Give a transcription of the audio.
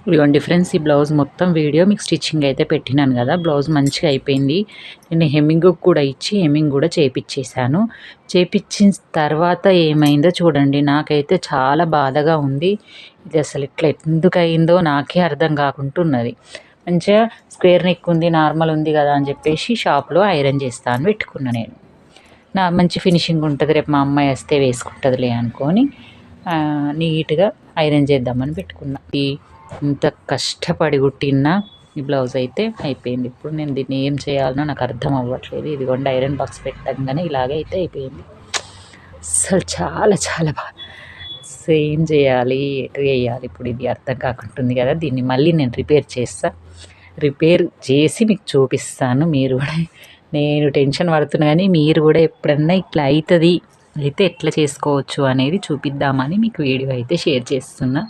ఇదిగోండి ఫ్రెండ్స్, ఈ బ్లౌజ్ మొత్తం వీడియో మీకు స్టిచ్చింగ్ అయితే పెట్టినాను కదా. బ్లౌజ్ మంచిగా అయిపోయింది. నేను హెమ్మింగ్ కూడా ఇచ్చి హెమ్మింగ్ కూడా చేపిచ్చేసాను. చేపిచ్చిన తర్వాత ఏమైందో చూడండి. నాకైతే చాలా బాధగా ఉంది. ఇది అసలు ఇట్లా ఎందుకు అయిందో నాకే అర్థం కాకుంటున్నది. మంచిగా స్క్వేర్ నెక్ ఉంది, నార్మల్ ఉంది కదా అని చెప్పేసి షాప్లో ఐరన్ చేస్తాను పెట్టుకున్నా. నేను మంచి ఫినిషింగ్ ఉంటుంది, రేపు మా అమ్మాయి వస్తే వేసుకుంటుందిలే అనుకొని నీట్గా ఐరన్ చేద్దామని పెట్టుకున్నా. ఇంత కష్టపడి కుట్టిన ఈ బ్లౌజ్ అయితే అయిపోయింది. ఇప్పుడు నేను దీన్ని ఏం చేయాలనో నాకు అర్థం అవ్వట్లేదు. ఇదిగోండి ఐరన్ బాక్స్ పెట్టంగానే ఇలాగే అయితే అయిపోయింది. అసలు చాలా చాలా బాగా ఏం చేయాలి, ఎటు వేయాలి ఇప్పుడు ఇది అర్థం కాకుంటుంది కదా. దీన్ని మళ్ళీ నేను రిపేర్ చేసి మీకు చూపిస్తాను. మీరు కూడా, నేను టెన్షన్ పడుతున్నా కానీ మీరు కూడా ఎప్పుడన్నా ఇట్లా అవుతుంది అయితే ఎట్లా చేసుకోవచ్చు అనేది చూపిద్దామని మీకు వీడియో అయితే షేర్ చేస్తున్నా.